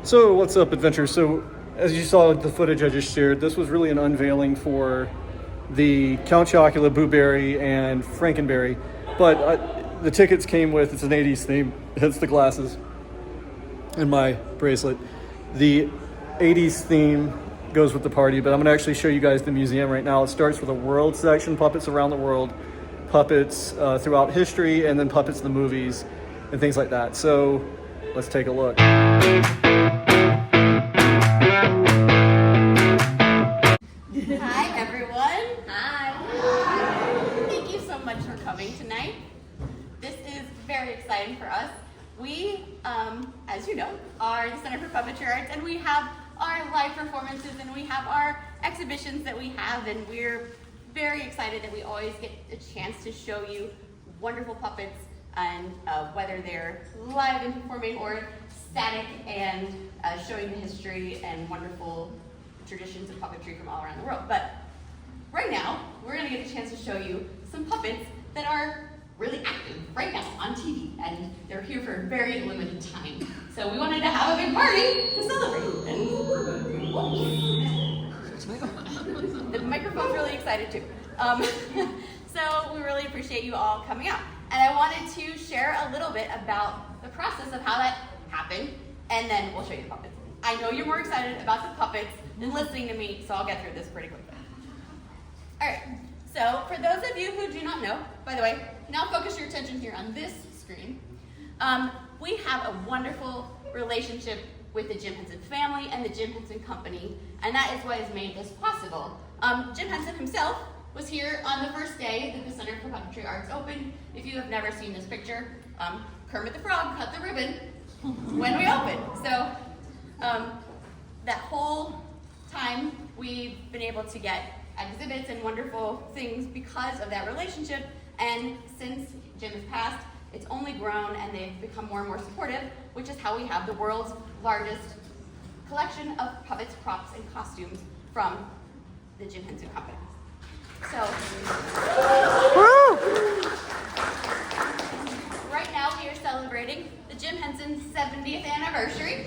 So what's up, adventure? So as you saw the footage I just shared, this was really an unveiling for the Count Chocula, Boo Berry, and Frankenberry. But the tickets came with, it's an 80s theme, hence the glasses and my bracelet. The 80s theme goes with the party, but I'm going to actually show you guys the museum right now. It starts with a world section, puppets around the world, puppets throughout history, and then puppets in the movies and things like that. So let's take a look. Hi everyone. Hi. Thank you so much for coming tonight. This is very exciting for us. We, as you know, are the Center for Puppetry Arts, and we have our live performances and we have our exhibitions that we have, and we're very excited that we always get a chance to show you wonderful puppets, and whether they're live and performing or static and showing the history and wonderful traditions of puppetry from all around the world. But right now, we're gonna get a chance to show you some puppets that are really active right now on TV, and they're here for a very limited time. So we wanted to have a big party to celebrate. And the microphone's really excited too. So we really appreciate you all coming out. And I wanted to share a little bit about the process of how that happened, and then we'll show you the puppets. I know you're more excited about the puppets than listening to me, so I'll get through this pretty quickly. All right, so for those of you who do not know, by the way, now focus your attention here on this screen. We have a wonderful relationship with the Jim Henson family and the Jim Henson Company, and that is what has made this possible. Jim Henson himself was here on the first day that the Center for Puppetry Arts opened. If you have never seen this picture, Kermit the Frog cut the ribbon when we opened. So that whole time we've been able to get exhibits and wonderful things because of that relationship, and since Jim has passed, it's only grown and they've become more and more supportive, which is how we have the world's largest collection of puppets, props, and costumes from the Jim Henson Company. So, right now we are celebrating the Jim Henson 70th anniversary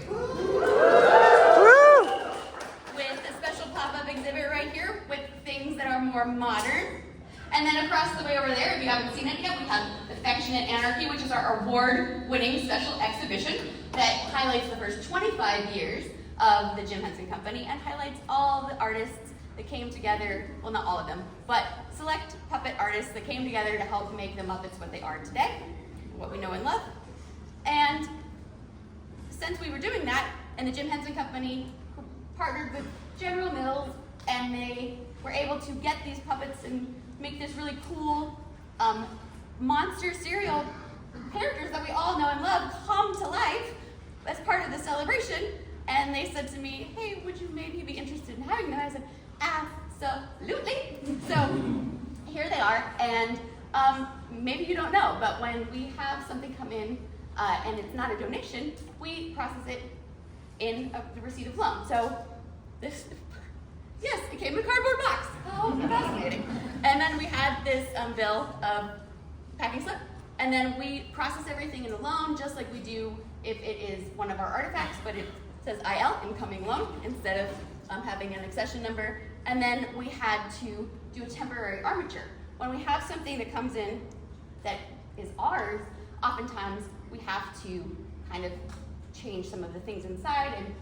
with a special pop-up exhibit right here with things that are more modern. And then across the way over there, if you haven't seen it yet, we have Affectionate Anarchy, which is our award-winning special exhibition that highlights the first 25 years of the Jim Henson Company and highlights all the artists that came together, well, not all of them, but select puppet artists that came together to help make the Muppets what they are today, what we know and love. And since we were doing that, and the Jim Henson Company partnered with General Mills, and they were able to get these puppets and make this really cool monster cereal characters that we all know and love come to life as part of the celebration. And they said to me, hey, would you maybe be interested in having them? I said, absolutely. So here they are, and maybe you don't know, but when we have something come in and it's not a donation, we process it in the receipt of loan. So this, yes, it came in a cardboard box. How fascinating. And then we had this bill of packing slip, and then we process everything in a loan just like we do if it is one of our artifacts, but it says IL, incoming loan, instead of having an accession number. And then we had to do a temporary armature. When we have something that comes in that is ours, oftentimes we have to kind of change some of the things inside and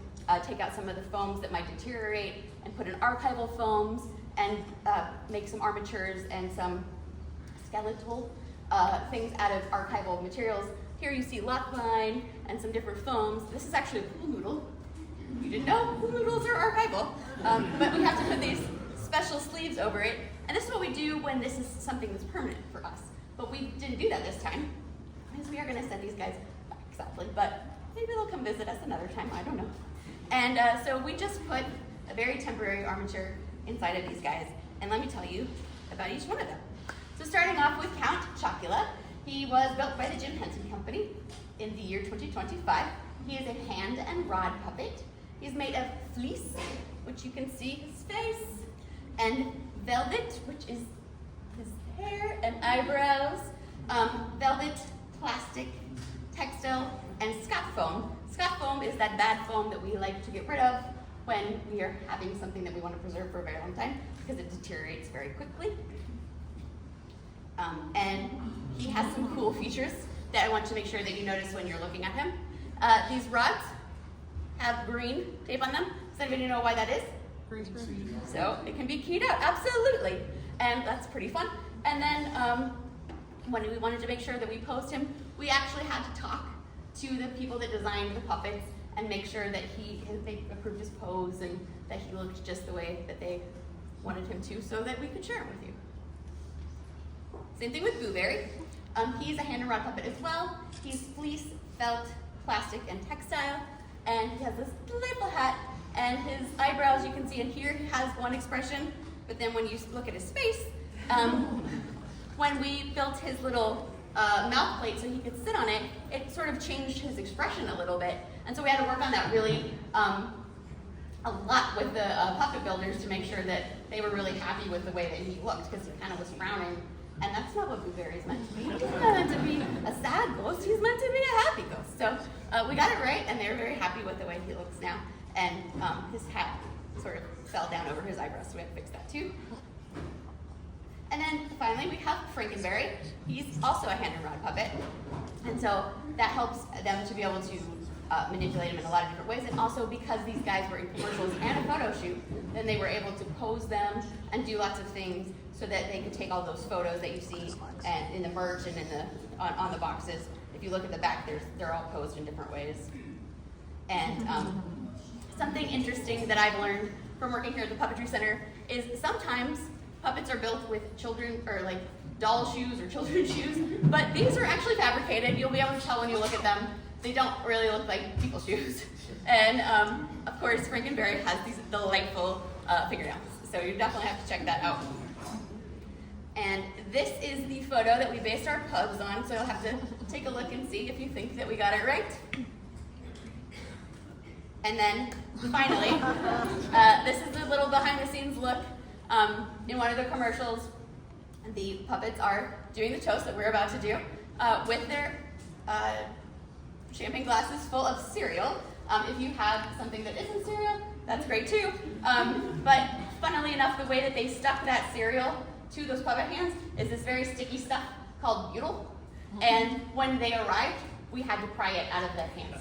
take out some of the foams that might deteriorate and put in archival foams and make some armatures and some skeletal things out of archival materials. Here you see lockline and some different foams. This is actually a pool noodle. You didn't know pool noodles are archival, but we have to put these special sleeves over it. And this is what we do when this is something that's permanent for us. But we didn't do that this time, because we are gonna send these guys back, sadly, but maybe they'll come visit us another time, I don't know. And so we just put a very temporary armature inside of these guys. And let me tell you about each one of them. So starting off with Count Chocula. He was built by the Jim Henson Company in the year 2025. He is a hand and rod puppet. He's made of fleece, which you can see his face, and velvet, which is his hair and eyebrows, velvet, plastic, textile, and Scott foam. Scotch foam is that bad foam that we like to get rid of when we are having something that we want to preserve for a very long time because it deteriorates very quickly. And he has some cool features that I want to make sure that you notice when you're looking at him. These rods have green tape on them. Does anybody know why that is? So it can be keyed out, absolutely. And that's pretty fun. And then when we wanted to make sure that we posed him, we actually had to talk to the people that designed the puppets and make sure that they approved his pose and that he looked just the way that they wanted him to so that we could share it with you. Same thing with Boo Berry. He's a hand and rod puppet as well. He's fleece, felt, plastic, and textile. And he has this little hat, and his eyebrows, you can see in here, he has one expression, but then when you look at his face, when we built his little mouth plate so he could sit on it, it sort of changed his expression a little bit. And so we had to work on that really a lot with the puppet builders to make sure that they were really happy with the way that he looked, because he kind of was frowning. And that's not what Boo Berry is meant to be. He's not meant to be a sad ghost, he's meant to be a happy ghost. So we got it right, and they were very happy with the way he looks now. And his hat sort of fell down over his eyebrows, so we had to fix that too. And then finally we have Frankenberry. He's also a hand and rod puppet. And so that helps them to be able to manipulate him in a lot of different ways. And also because these guys were in commercials and a photo shoot, then they were able to pose them and do lots of things so that they could take all those photos that you see and in the merch and in on the boxes. If you look at the back, they're all posed in different ways. And something interesting that I've learned from working here at the Puppetry Center is sometimes puppets are built with children or like doll shoes or children's shoes, but these are actually fabricated. You'll be able to tell when you look at them. They don't really look like people's shoes. And of course, Frankenberry has these delightful fingernails, so you definitely have to check that out. And this is the photo that we based our pubs on, so you'll have to take a look and see if you think that we got it right. And then finally, this is the little behind the scenes look. In one of the commercials, the puppets are doing the toast that we're about to do with their champagne glasses full of cereal. If you have something that isn't cereal, that's great too. But funnily enough, the way that they stuck that cereal to those puppet hands is this very sticky stuff called butyl. And when they arrived, we had to pry it out of their hands.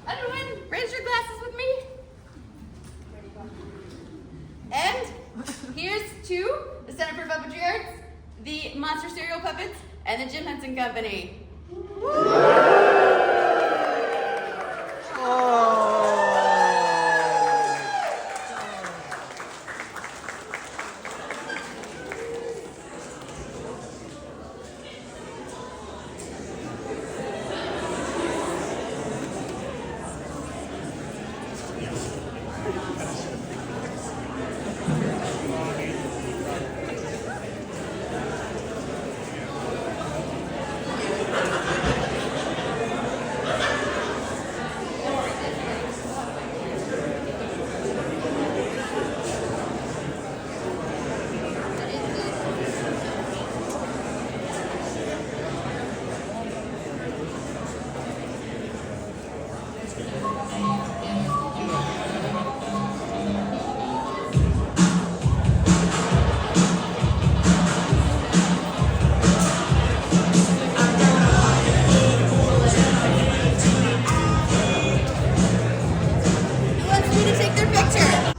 Everyone, raise your glasses with me. And here's to the Center for Puppetry Arts, the Monster Cereal Puppets, and the Jim Henson Company.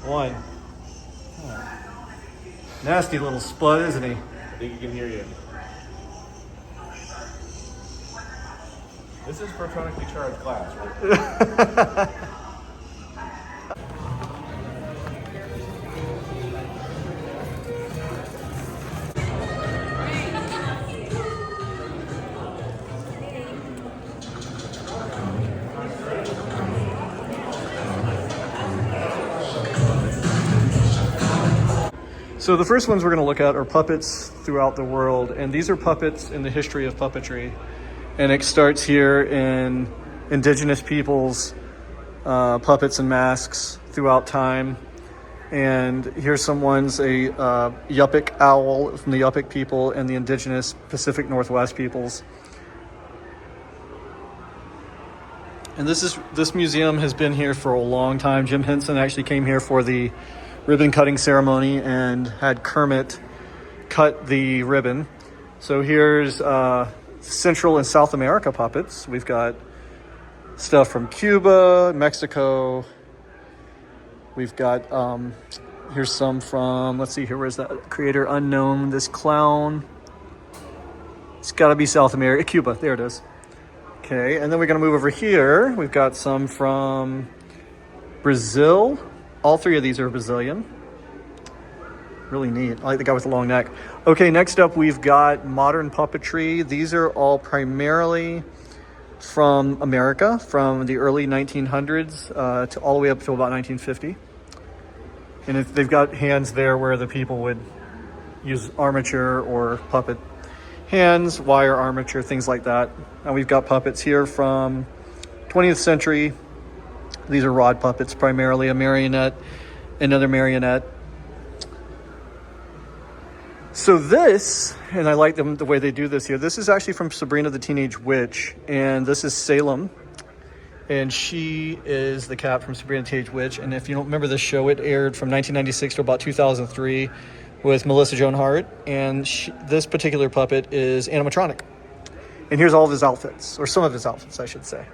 One. Nasty little spud, isn't he? I think he can hear you. This is protonically charged glass, right? So the first ones we're going to look at are puppets throughout the world, and these are puppets in the history of puppetry. And it starts here in indigenous peoples, puppets and masks throughout time. And here's some ones, a Yupik owl from the Yupik people and the indigenous Pacific Northwest peoples. And this museum has been here for a long time. Jim Henson actually came here for the ribbon cutting ceremony and had Kermit cut the ribbon. So here's Central and South America puppets. We've got stuff from Cuba, Mexico. We've got, here's some from, let's see here, where's that creator unknown, this clown. It's gotta be South America, Cuba, there it is. Okay, and then we're gonna move over here. We've got some from Brazil. All three of these are Brazilian. Really neat. I like the guy with the long neck. Okay, next up we've got modern puppetry. These are all primarily from America, from the early 1900s to all the way up to about 1950. And they've got hands there where the people would use armature or puppet hands, wire armature, things like that. And we've got puppets here from 20th century. These are rod puppets, primarily a marionette, another marionette. So this, and I like the way they do this here, this is actually from Sabrina the Teenage Witch, and this is Salem, and she is the cat from Sabrina the Teenage Witch. And if you don't remember this show, it aired from 1996 to about 2003 with Melissa Joan Hart, and this particular puppet is animatronic. And here's all of his outfits, or some of his outfits, I should say.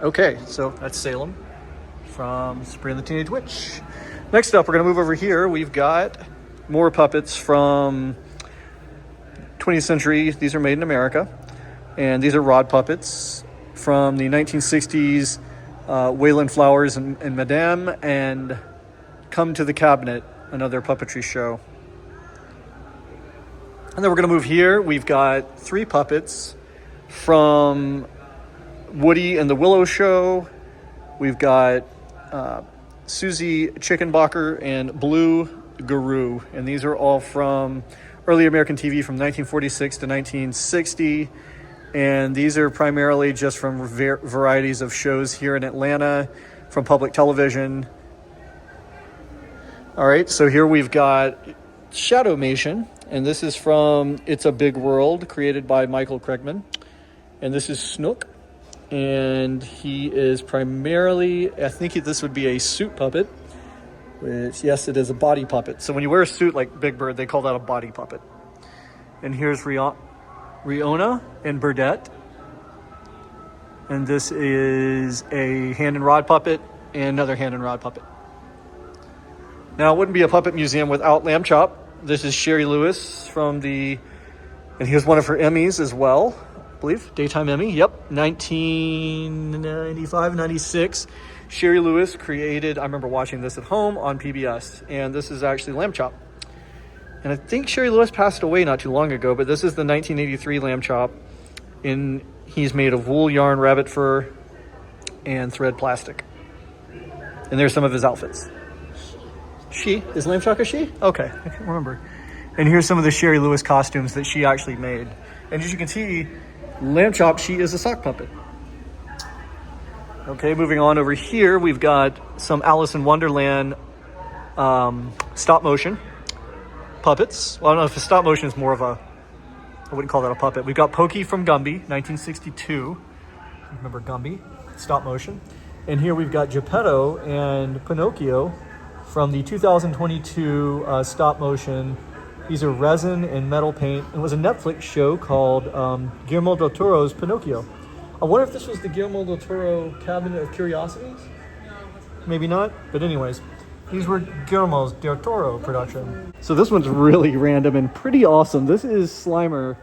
Okay, so that's Salem from Sabrina the Teenage Witch. Next up, we're going to move over here. We've got more puppets from 20th century. These are made in America. And these are rod puppets from the 1960s, Wayland Flowers and Madame, and Come to the Cabinet, another puppetry show. And then we're going to move here. We've got three puppets from Woody and the Willow Show. We've got Susie Chickenbacher and Blue Guru, and these are all from early American TV from 1946 to 1960, and these are primarily just from varieties of shows here in Atlanta from public television. All right, so here we've got Shadowmation, and this is from It's a Big World, created by Michael Craigman, and this is Snook. And he is primarily, I think this would be a suit puppet, which, yes, it is a body puppet. So when you wear a suit like Big Bird, they call that a body puppet. And here's Riona and Burdette. And this is a hand and rod puppet and another hand and rod puppet. Now, it wouldn't be a puppet museum without Lamb Chop. This is Sherry Lewis and here's one of her Emmys as well. I believe, Daytime Emmy, yep, 1995, 96. Sherry Lewis created, I remember watching this at home on PBS, and this is actually Lamb Chop. And I think Sherry Lewis passed away not too long ago, but this is the 1983 Lamb Chop. He's made of wool, yarn, rabbit fur, and thread plastic. And there's some of his outfits. Is Lamb Chop a she? Okay, I can't remember. And here's some of the Sherry Lewis costumes that she actually made. And as you can see, Lamb Chop, she is a sock puppet. Okay, moving on over here, we've got some Alice in Wonderland stop motion puppets. Well, I don't know if stop motion is more of I wouldn't call that a puppet. We've got Pokey from Gumby, 1962. Remember Gumby, stop motion. And here we've got Geppetto and Pinocchio from the 2022 stop motion. These are resin and metal paint. It was a Netflix show called Guillermo del Toro's Pinocchio. I wonder if this was the Guillermo del Toro Cabinet of Curiosities? Maybe not, but anyways, these were Guillermo del Toro production. So this one's really random and pretty awesome. This is Slimer.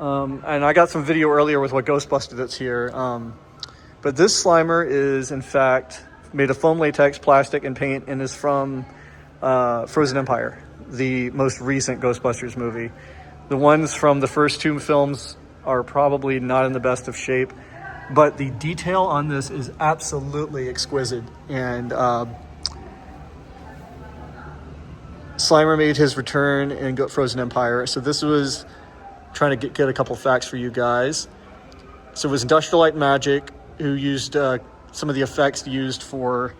And I got some video earlier with what Ghostbusted that's here. But this Slimer is, in fact, made of foam, latex, plastic, and paint, and is from Frozen Empire, the most recent Ghostbusters movie. The ones from the first two films are probably not in the best of shape, but the detail on this is absolutely exquisite. And Slimer made his return in Frozen Empire. So this was trying to get a couple facts for you guys. So it was Industrial Light and Magic who used some of the effects used for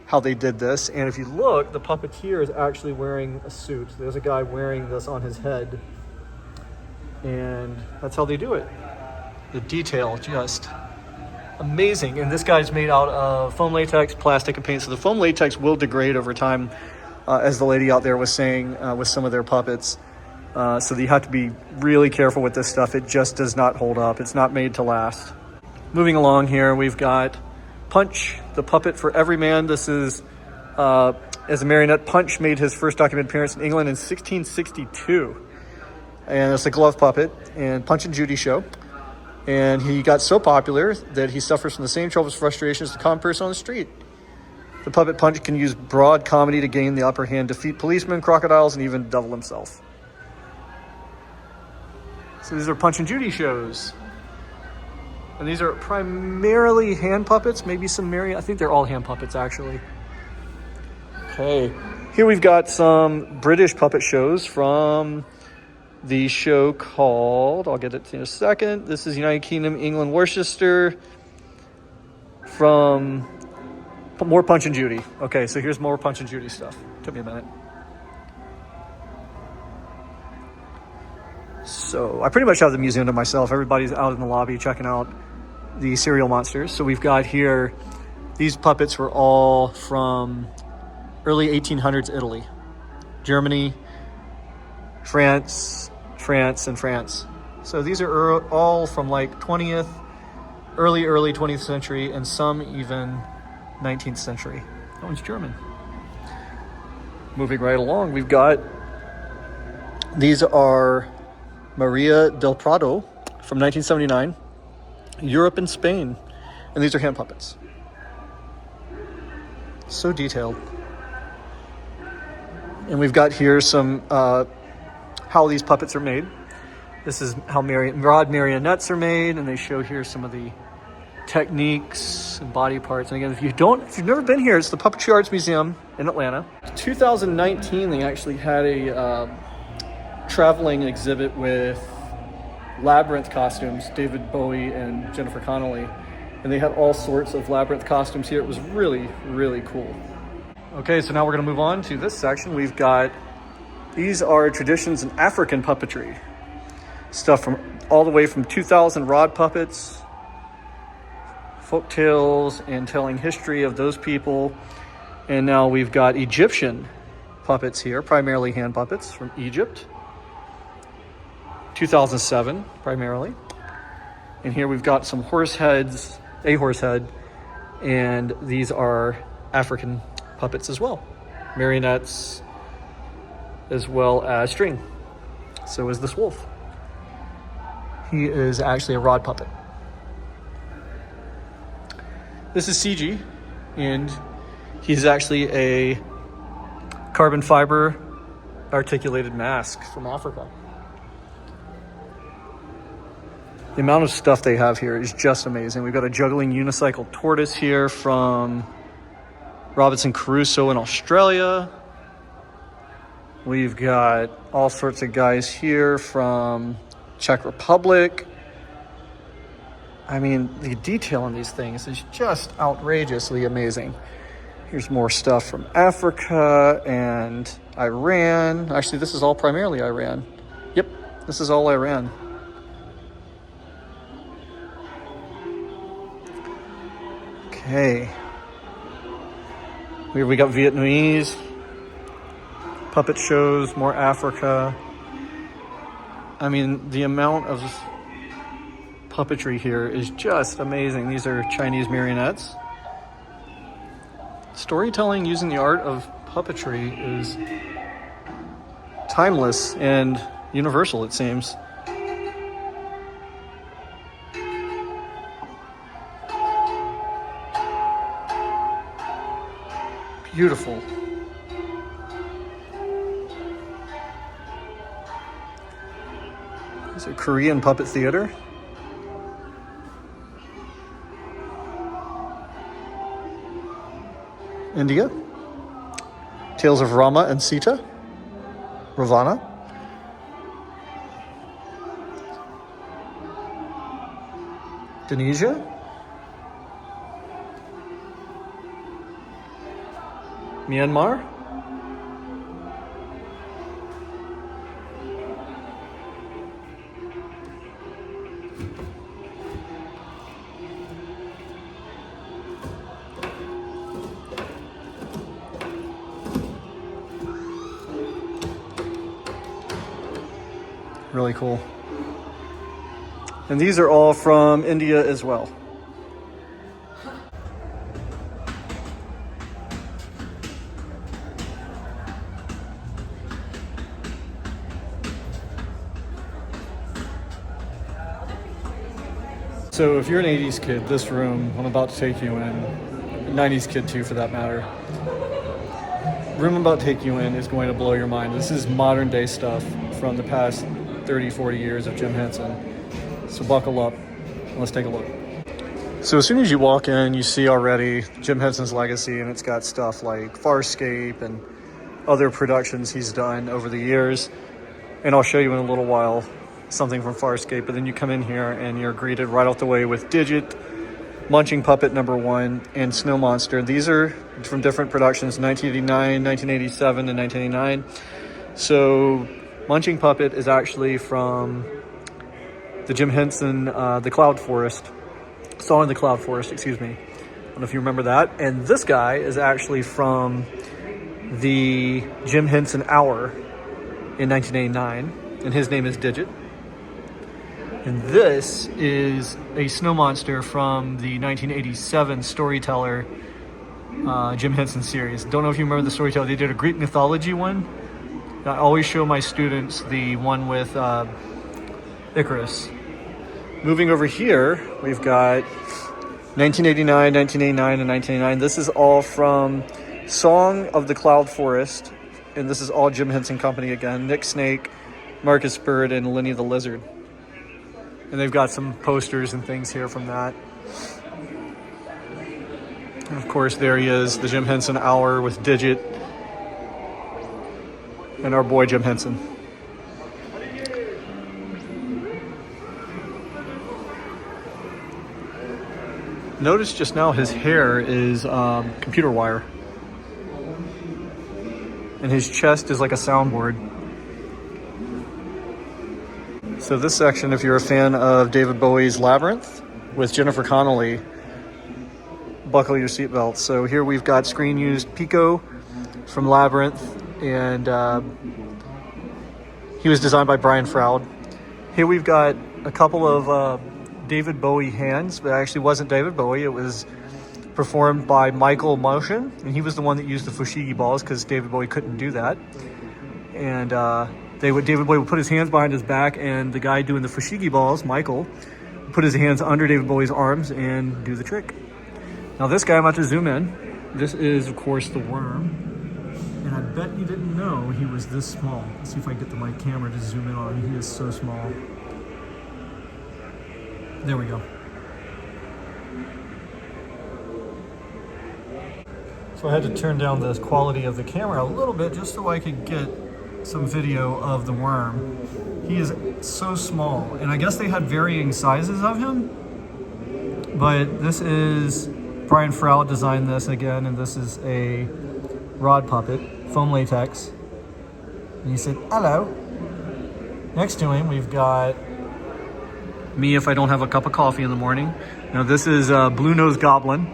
how they did this. And if you look, the puppeteer is actually wearing a suit. There's a guy wearing this on his head. And that's how they do it. The detail, just amazing. And this guy's made out of foam latex, plastic, and paint. So the foam latex will degrade over time, as the lady out there was saying with some of their puppets. So you have to be really careful with this stuff. It just does not hold up. It's not made to last. Moving along here, we've got Punch, the puppet for Everyman. This is, as a marionette, Punch made his first documented appearance in England in 1662. And it's a glove puppet and Punch and Judy show. And he got so popular that he suffers from the same troubles and frustrations as the common person on the street. The puppet Punch can use broad comedy to gain the upper hand, defeat policemen, crocodiles, and even the devil himself. So these are Punch and Judy shows. And these are primarily hand puppets, maybe some I think they're all hand puppets, actually. Okay. Here we've got some British puppet shows from the show called, I'll get it in a second. This is United Kingdom, England, Worcester. From more Punch and Judy. Okay, so here's more Punch and Judy stuff. Took me a minute. So I pretty much have the museum to myself. Everybody's out in the lobby checking out the cereal monsters. So we've got here, these puppets were all from early 1800s Italy, Germany, France, and France. So these are all from like early 20th century, and some even 19th century. That one's German. Moving right along, we've got, these are Maria del Prado from 1979, Europe and Spain. And these are hand puppets. So detailed. And we've got here some how these puppets are made. This is how rod marionettes are made, and they show here some of the techniques and body parts. And again, if you've never been here, it's the Puppetry Arts Museum in Atlanta. 2019, they actually had a traveling exhibit with Labyrinth costumes, David Bowie and Jennifer Connelly. And they had all sorts of Labyrinth costumes here. It was really, really cool. Okay, so now we're gonna move on to this section. We've got, these are traditions in African puppetry. Stuff from all the way from 2000 rod puppets, folk tales, and telling history of those people. And now we've got Egyptian puppets here, primarily hand puppets from Egypt. 2007, primarily. And here we've got some horse heads, a horse head, and these are African puppets as well. Marionettes, as well as string. So is this wolf. He is actually a rod puppet. This is CG, and he's actually a carbon fiber articulated mask from Africa. The amount of stuff they have here is just amazing. We've got a juggling unicycle tortoise here from Robinson Crusoe in Australia. We've got all sorts of guys here from Czech Republic. I mean, the detail on these things is just outrageously amazing. Here's more stuff from Africa and Iran. Actually, this is all primarily Iran. Yep, this is all Iran. Okay. Here we got Vietnamese puppet shows, more Africa. I mean, the amount of puppetry here is just amazing. These are Chinese marionettes. Storytelling using the art of puppetry is timeless and universal, it seems. Beautiful. This is a Korean puppet theater. India. Tales of Rama and Sita. Ravana. Indonesia. Myanmar. Really cool. And these are all from India as well. So if you're an 80s kid, this room I'm about to take you in, 90s kid too for that matter, room I'm about to take you in is going to blow your mind. This is modern day stuff from the past 30, 40 years of Jim Henson. So buckle up, let's take a look. So as soon as you walk in, you see already Jim Henson's legacy, and it's got stuff like Farscape and other productions he's done over the years. And I'll show you in a little while something from Farscape, but then you come in here and you're greeted right off the way with Digit, Munching Puppet #1, and Snow Monster. These are from different productions, 1989, 1987, and 1989. So Munching Puppet is actually from the Jim Henson, The Cloud Forest, Song of the Cloud Forest, excuse me. I don't know if you remember that. And this guy is actually from the Jim Henson Hour in 1989, and his name is Digit. And this is a snow monster from the 1987 Storyteller Jim Henson series. Don't know if you remember the Storyteller. They did a Greek mythology one. I always show my students the one with Icarus. Moving over here, we've got 1989, 1989, and 1989. This is all from Song of the Cloud Forest. And this is all Jim Henson Company again. Nick Snake, Marcus Bird, and Lenny the Lizard. And they've got some posters and things here from that. And of course, there he is, the Jim Henson Hour with Digit and our boy Jim Henson. Notice just now his hair is computer wire. And his chest is like a soundboard. So this section, if you're a fan of David Bowie's Labyrinth with Jennifer Connelly, buckle your seatbelts. So here we've got screen used Pico from Labyrinth, and he was designed by Brian Froud. Here we've got a couple of David Bowie hands, but it actually wasn't David Bowie. It was performed by Michael Motion, and he was the one that used the Fushigi balls because David Bowie couldn't do that. And David Bowie would put his hands behind his back, and the guy doing the Fushigi balls, Michael, would put his hands under David Bowie's arms and do the trick. Now this guy, I'm about to zoom in. This is, of course, the worm. And I bet you didn't know he was this small. Let's see if I get my camera to zoom in on him. He is so small. There we go. So I had to turn down the quality of the camera a little bit just so I could get some video of the worm. He is so small, and I guess they had varying sizes of him, but this is Brian Froud designed this again, and this is a rod puppet, foam latex. And he said, hello. Next to him, we've got me if I don't have a cup of coffee in the morning. Now this is Blue Nose Goblin,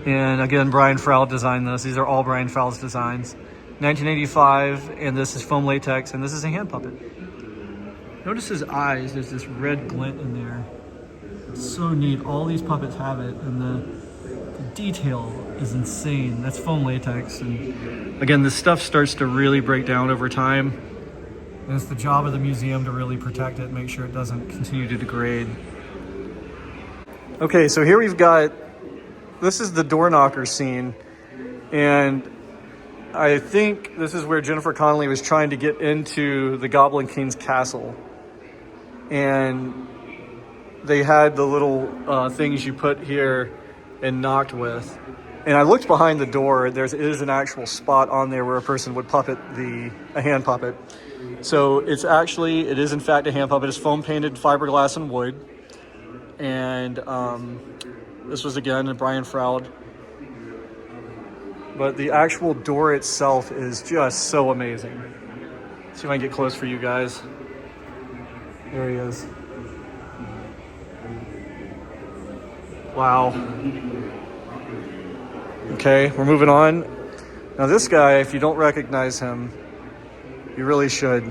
and again, Brian Froud designed this. These are all Brian Froud's designs. 1985, and this is foam latex, and this is a hand puppet. Notice his eyes, there's this red glint in there. It's so neat, all these puppets have it, and the detail is insane. That's foam latex, and again, this stuff starts to really break down over time, and it's the job of the museum to really protect it, make sure it doesn't continue to degrade. Okay, so here we've got, this is the door knocker scene, and I think this is where Jennifer Connelly was trying to get into the Goblin King's castle. And they had the little things you put here and knocked with. And I looked behind the door, there is an actual spot on there where a person would puppet a hand puppet. So it is in fact a hand puppet. It's foam painted fiberglass and wood. And this was again a Brian Froud. But the actual door itself is just so amazing. Let's see if I can get close for you guys. There he is. Wow. Okay, we're moving on. Now this guy, if you don't recognize him, you really should.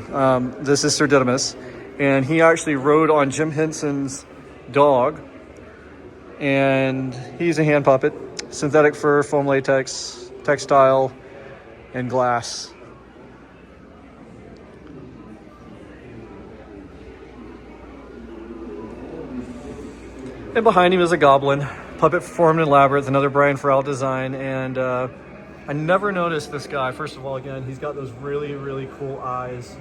This is Sir Didymus. And he actually rode on Jim Henson's dog. And he's a hand puppet. Synthetic fur, foam latex, textile, and glass. And behind him is a goblin. Puppet performed in Labyrinth, another Brian Farrell design. And I never noticed this guy. First of all, again, he's got those really, really cool eyes.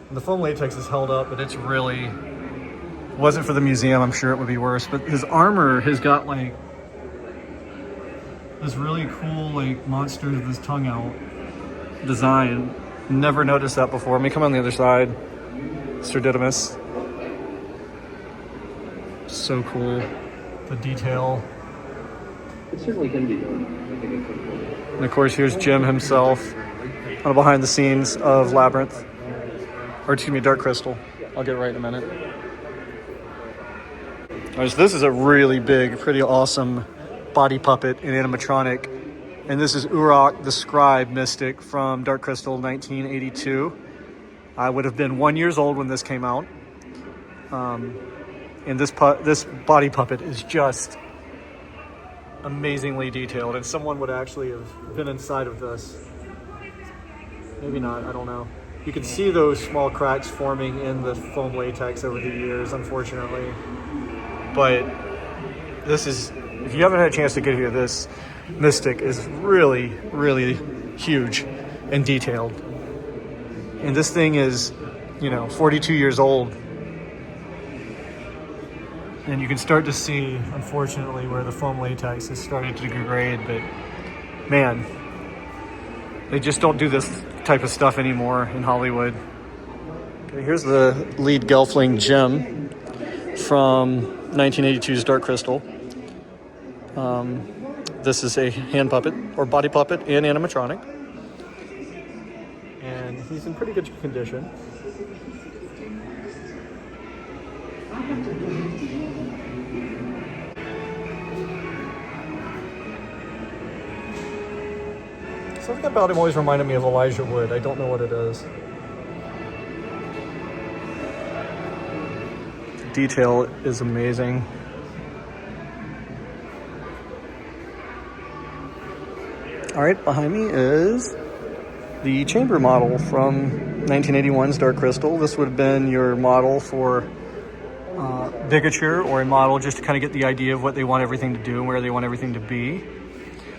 And the foam latex is held up, but it's really... Wasn't for the museum, I'm sure it would be worse. But his armor has got like this really cool like monster with his tongue out design. Never noticed that before. Let me come on the other side. Sir Didymus. So cool. The detail. It certainly can be done. I think it can be done. And of course, here's Jim himself on behind the scenes of Labyrinth. Or excuse me, Dark Crystal. I'll get right in a minute. All right, so this is a really big, pretty awesome body puppet and animatronic. And this is Uruk, the scribe mystic from Dark Crystal 1982. I would have been 1 year old when this came out. And this body puppet is just amazingly detailed. And someone would actually have been inside of this. Maybe not, I don't know. You can see those small cracks forming in the foam latex over the years, unfortunately. But this is, if you haven't had a chance to get here, this mystic is really, really huge and detailed. And this thing is, 42 years old. And you can start to see, unfortunately, where the foam latex has started to degrade. But man, they just don't do this type of stuff anymore in Hollywood. Okay, here's the lead Gelfling, Jim, from 1982's Dark Crystal. This is a hand puppet, or body puppet, and animatronic. And he's in pretty good condition. Something about him always reminded me of Elijah Wood. I don't know what it is. The detail is amazing. All right, behind me is the chamber model from 1981's Dark Crystal. This would have been your model for Bigature, or a model just to kind of get the idea of what they want everything to do and where they want everything to be.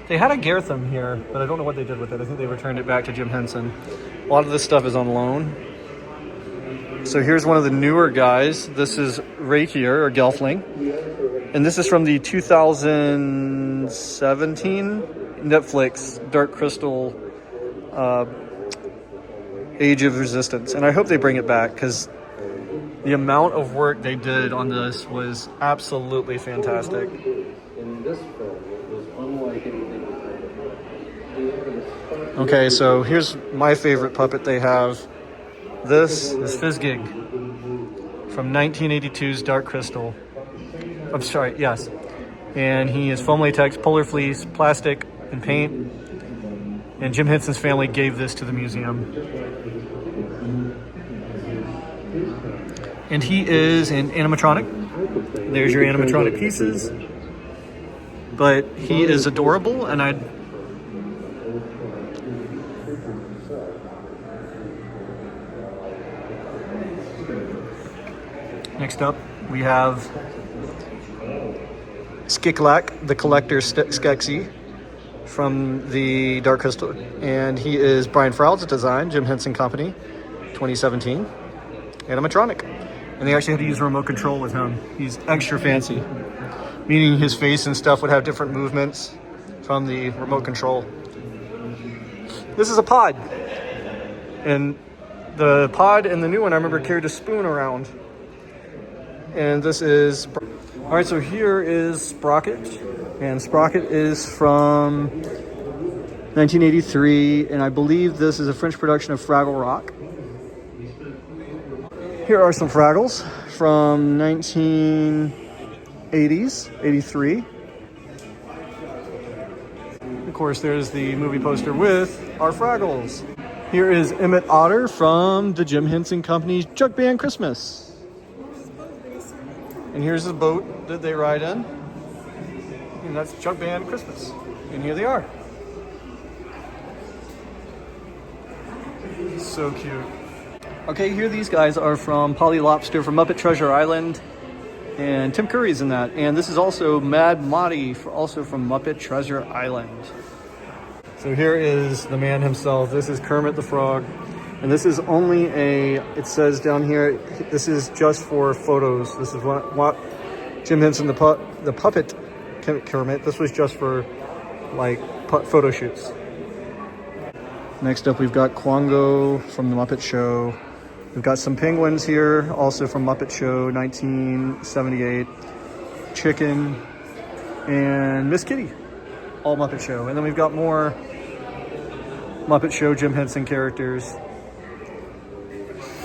They had a Gartham here, but I don't know what they did with it. I think they returned it back to Jim Henson. A lot of this stuff is on loan. So here's one of the newer guys. This is Rakier, or Gelfling. And this is from the 2017 Netflix Dark Crystal Age of Resistance. And I hope they bring it back, because the amount of work they did on this was absolutely fantastic. In this film, it was unlike anything we've Okay, so here's my favorite puppet they have. This is Fizzgig from 1982's Dark Crystal. I'm sorry, yes. And he is foam latex, polar fleece, plastic, and paint. And Jim Henson's family gave this to the museum. And he is an animatronic. There's your animatronic pieces. But he is adorable, and Next up, we have Skiklak, the collector Skeksis from the Dark Crystal. And he is Brian Farrell's design, Jim Henson Company, 2017. Animatronic. And they actually had to use a remote control with him. He's extra fancy, meaning his face and stuff would have different movements from the remote control. This is a pod. And the pod and the new one, I remember, carried a spoon around. And this is... All right, so here is Sprocket. And Sprocket is from 1983. And I believe this is a French production of Fraggle Rock. Here are some Fraggles from 1980s, 83. Of course, there's the movie poster with our Fraggles. Here is Emmett Otter from the Jim Henson Company's Jug Band Christmas. And here's the boat that they ride in. And that's Jug Band Christmas. And here they are. So cute. Okay, here these guys are from Polly Lobster from Muppet Treasure Island. And Tim Curry's in that. And this is also Mad Monty, also from Muppet Treasure Island. So here is the man himself. This is Kermit the Frog. And this is only it says down here, this is just for photos. This is what Jim Henson, the puppet Kermit, this was just for like photo shoots. Next up, we've got Quango from the Muppet Show. We've got some penguins here, also from Muppet Show 1978. Chicken and Miss Kitty, all Muppet Show. And then we've got more Muppet Show Jim Henson characters.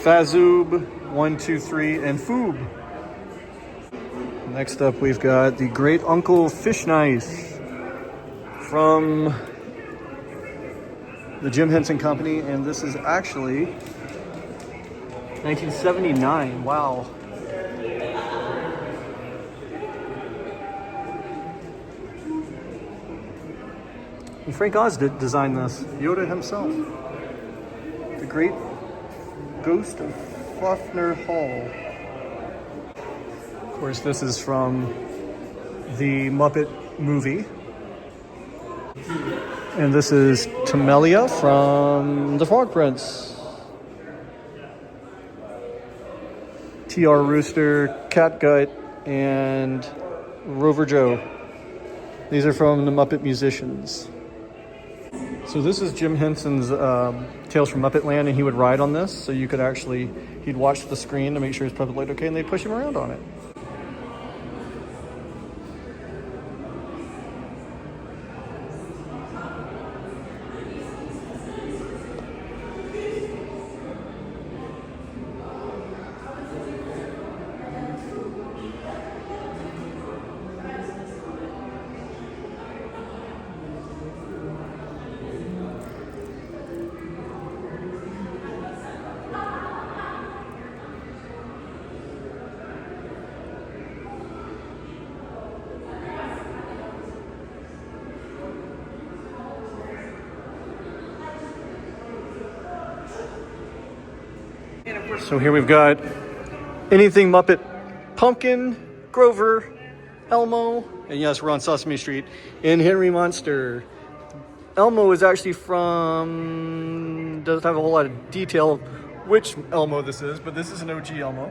Fazoob, 1, 2, 3, and Foob. Next up, we've got the Great Uncle Fish Nice from the Jim Henson Company, and this is actually 1979. Wow. And Frank Oz designed this. Yoda himself. The Great Ghost of Fafner Hall. Of course, this is from the Muppet movie. And this is Tamelia from The Frog Prince. T.R. Rooster, Catgut, and Rover Joe. These are from the Muppet Musicians. So this is Jim Henson's Tales from Muppet Land, and he would ride on this. So you could he'd watch the screen to make sure his puppet looked okay, and they'd push him around on it. So here we've got Anything Muppet, Pumpkin, Grover, Elmo, and yes, we're on Sesame Street, and Henry Monster. Elmo is actually doesn't have a whole lot of detail which Elmo this is, but this is an OG Elmo.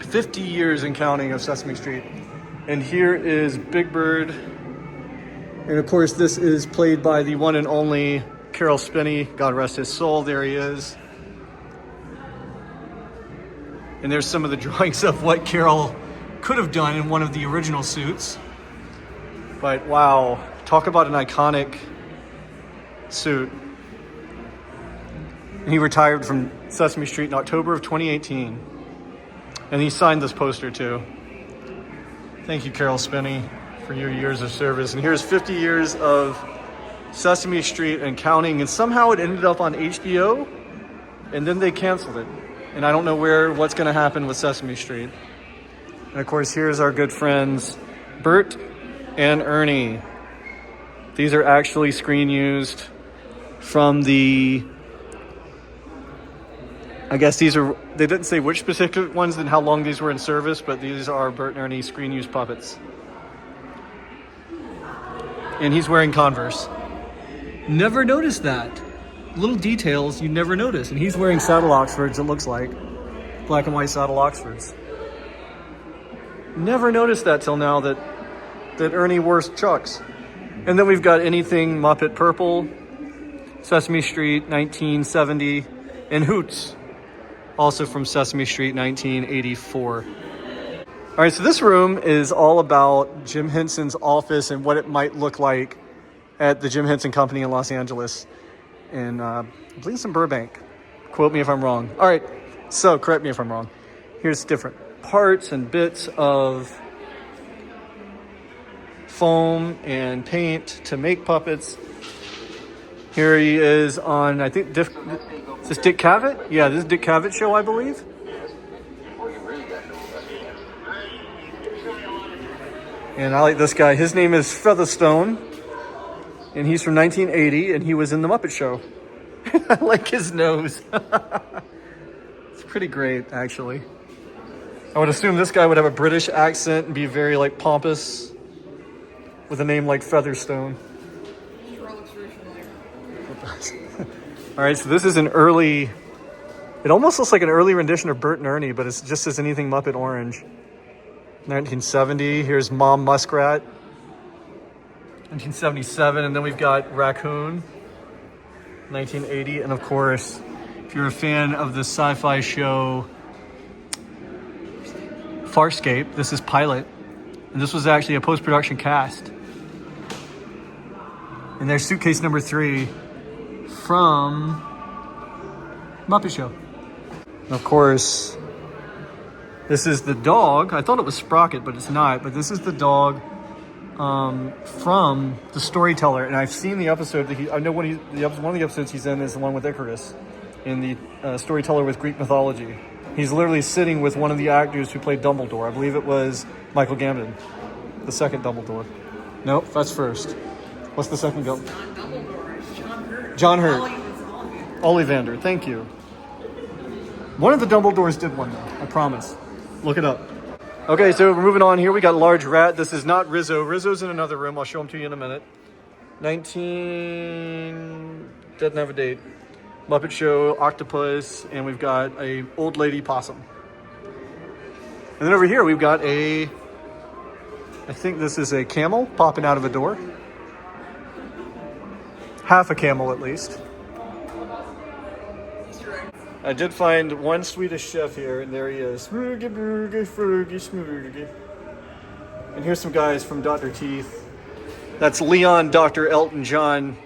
50 years and counting of Sesame Street. And here is Big Bird. And of course, this is played by the one and only Carol Spinney, God rest his soul. There he is. And there's some of the drawings of what Carol could have done in one of the original suits. But wow, talk about an iconic suit. And he retired from Sesame Street in October of 2018. And he signed this poster too. Thank you, Carol Spinney, for your years of service. And here's 50 years of Sesame Street and counting, and somehow it ended up on HBO, and then they canceled it. And I don't know what's going to happen with Sesame Street. And of course, here's our good friends, Bert and Ernie. These are actually screen used from I guess they didn't say which specific ones and how long these were in service, but these are Bert and Ernie screen used puppets. And he's wearing Converse. Never noticed that. Little details you never notice. And he's wearing saddle Oxfords, it looks like. Black and white saddle Oxfords. Never noticed that till now that Ernie wore Chucks. And then we've got Anything Muppet Purple, Sesame Street 1970, and Hoots, also from Sesame Street 1984. All right, so this room is all about Jim Henson's office and what it might look like at the Jim Henson Company in Los Angeles. And I believe it's in Burbank. Quote me if I'm wrong. All right, so correct me if I'm wrong. Here's different parts and bits of foam and paint to make puppets. Here he is on, I think, is this Dick Cavett? Yeah, this is Dick Cavett show, I believe. And I like this guy. His name is Featherstone. And he's from 1980, and he was in The Muppet Show. I like his nose. It's pretty great, actually. I would assume this guy would have a British accent and be very, like, pompous with a name like Featherstone. All right, so this is an early... It almost looks like an early rendition of Bert and Ernie, but it's just as anything Muppet Orange. 1970, here's Mom Muskrat. 1977, and then we've got Raccoon. 1980, and of course, if you're a fan of the sci-fi show Farscape, this is Pilot. And this was actually a post-production cast. And there's suitcase number 3 from Muppet Show. And of course, this is the dog. I thought it was Sprocket, but it's not. But this is the dog from The Storyteller. And I've seen the episode that I know one of the episodes he's in is the one with Icarus in the Storyteller with Greek mythology. He's literally sitting with one of the actors who played Dumbledore. I believe it was Michael Gambon, the second Dumbledore. Nope, that's first. What's the second go? Not Dumbledore, it's John Hurt. John Hurt. Ollivander, thank you. One of the Dumbledores did one, though, I promise. Look it up. Okay, so we're moving on here. We got Large Rat. This is not Rizzo. Rizzo's in another room. I'll show him to you in a minute. Doesn't have a date. Muppet Show, Octopus, and we've got a old lady possum. And then over here we've got I think this is a camel popping out of a door. Half a camel at least. I did find one Swedish chef here, and there he is. Smoogie, boogie, froogie, smoogie. And here's some guys from Dr. Teeth. That's Leon, Dr. Elton John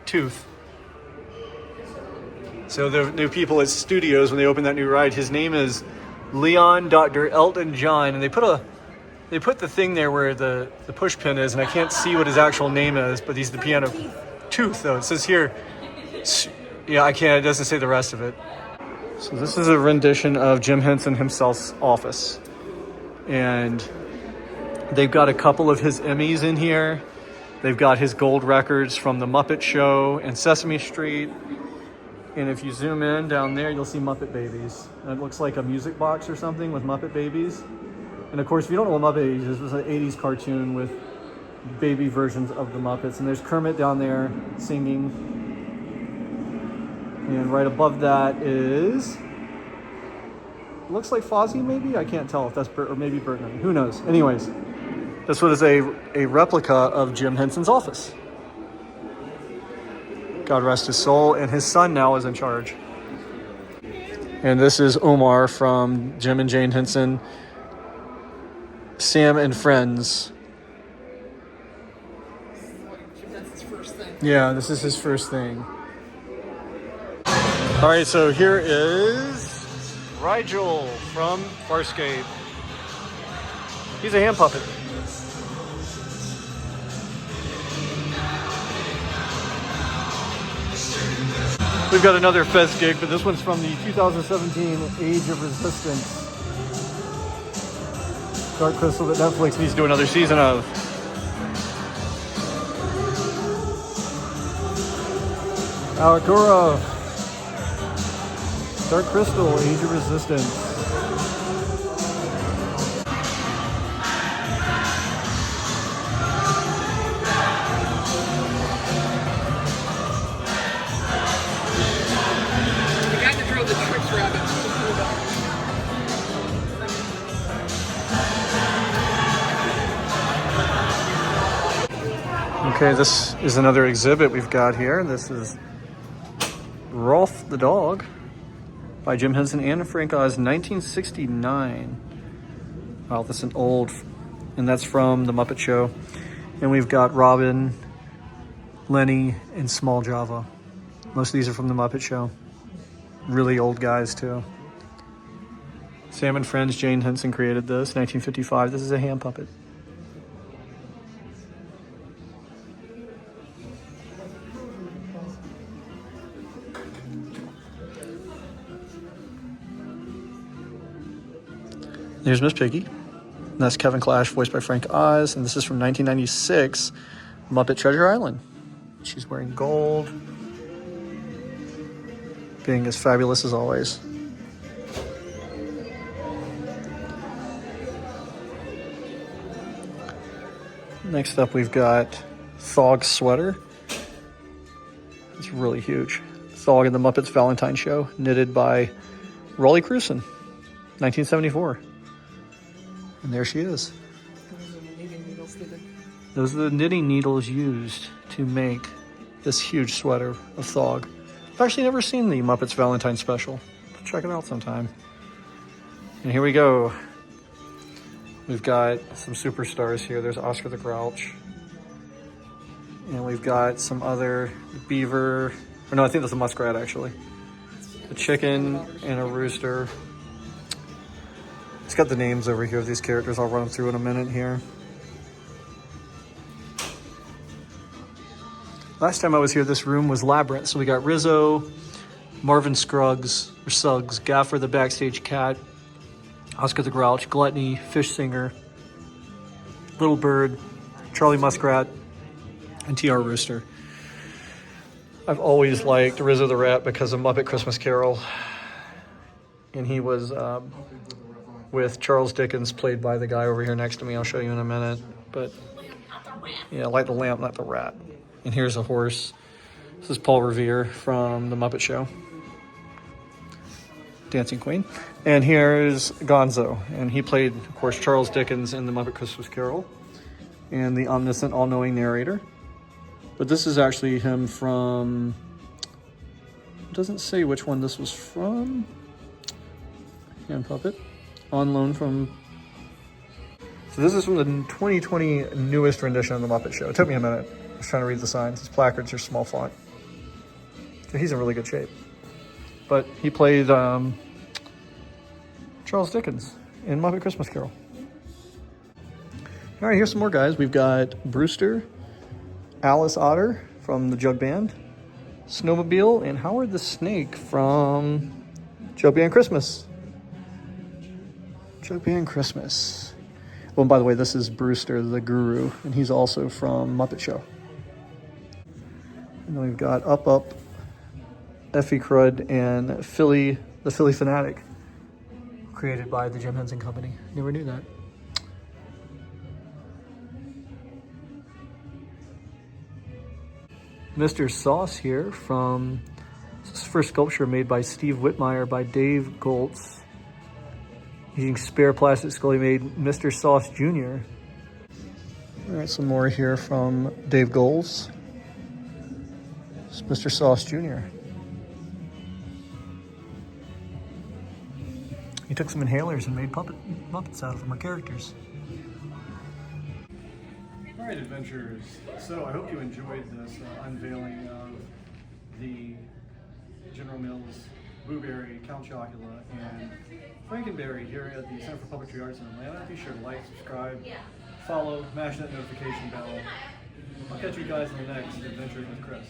Tooth. So the new people at Studios, when they open that new ride, his name is Leon, Dr. Elton John, and they put the thing there where the push pin is, and I can't see what his actual name is, but he's the piano Tooth, though. It says here, yeah, I can't, it doesn't say the rest of it. So this is a rendition of Jim Henson himself's office. And they've got a couple of his Emmys in here. They've got his gold records from The Muppet Show and Sesame Street. And if you zoom in down there, you'll see Muppet Babies. And it looks like a music box or something with Muppet Babies. And of course, if you don't know what Muppet Babies is, it was an 80s cartoon with baby versions of the Muppets. And there's Kermit down there singing. And right above that is, looks like Fozzie maybe? I can't tell if that's Bert or maybe Bertman. Who knows? Anyways, this was a replica of Jim Henson's office. God rest his soul. And his son now is in charge. And this is Omar from Jim and Jane Henson, Sam and Friends. That's his first thing. Yeah, this is his first thing. All right, so here is Rigel from Farscape. He's a hand puppet. We've got another Fez gig, but this one's from the 2017 Age of Resistance. Dark Crystal that Netflix needs to do another season of. Awakura. Dark Crystal, Age of Resistance. The guy that drove the Trix Rabbit. Okay, this is another exhibit we've got here. This is Rolf the Dog by Jim Henson and Frank Oz, 1969. Wow, that's an old, and that's from The Muppet Show. And we've got Robin, Lenny, and Small Java. Most of these are from The Muppet Show. Really old guys, too. Sam and Friends, Jane Henson created this, 1955. This is a hand puppet. There's Miss Piggy. And that's Kevin Clash, voiced by Frank Oz. And this is from 1996, Muppet Treasure Island. She's wearing gold. Being as fabulous as always. Next up, we've got Thog's sweater. It's really huge. Thog and the Muppets Valentine Show, knitted by Rolly Cruson, 1974. And there she is. Those are the knitting needles used to make this huge sweater of Thog. I've actually never seen the Muppets Valentine special. Check it out sometime. And here we go. We've got some superstars here. There's Oscar the Grouch. And we've got some other beaver. Or no, I think that's a muskrat actually. A chicken and a rooster. It's got the names over here of these characters. I'll run them through in a minute here. Last time I was here, this room was Labyrinth. So we got Rizzo, Marvin Scruggs, or Suggs, Gaffer the Backstage Cat, Oscar the Grouch, Gluttony, Fish Singer, Little Bird, Charlie Muskrat, and T.R. Rooster. I've always liked Rizzo the Rat because of Muppet Christmas Carol. And he was with Charles Dickens, played by the guy over here next to me. I'll show you in a minute. But yeah, light the lamp, not the rat. And here's a horse. This is Paul Revere from The Muppet Show. Dancing Queen. And here's Gonzo. And he played, of course, Charles Dickens in The Muppet Christmas Carol. And the omniscient, all-knowing narrator. But this is actually him from... It doesn't say which one this was from. Hand puppet. On loan from... So this is from the 2020 newest rendition of The Muppet Show. It took me a minute. I was trying to read the signs. His placards are small font. So he's in really good shape. But he played Charles Dickens in Muppet Christmas Carol. All right, here's some more guys. We've got Brewster, Alice Otter from the Jug Band, Snowmobile, and Howard the Snake from Jug Band Christmas. Jug Band Christmas. Oh, and by the way, this is Brewster the Guru, and he's also from Muppet Show. And then we've got Up, Effie Crud, and Philly, the Philly Fanatic, created by the Jim Henson Company. Never knew that. Mr. Sauce here from this first sculpture made by Steve Whitmire by Dave Goltz. Using spare plastic skull, he made Mr. Sauce Jr. All right, some more here from Dave Goltz. It's Mr. Sauce Jr. He took some inhalers and made puppets out of them, or characters. All right, adventurers. So I hope you enjoyed this unveiling of the General Mills Boo Berry, Count Chocula, and Frankenberry here at the Center for Puppetry Arts in Atlanta. Be sure to like, subscribe, follow, mash that notification bell. I'll catch you guys in the next Adventures with Chris.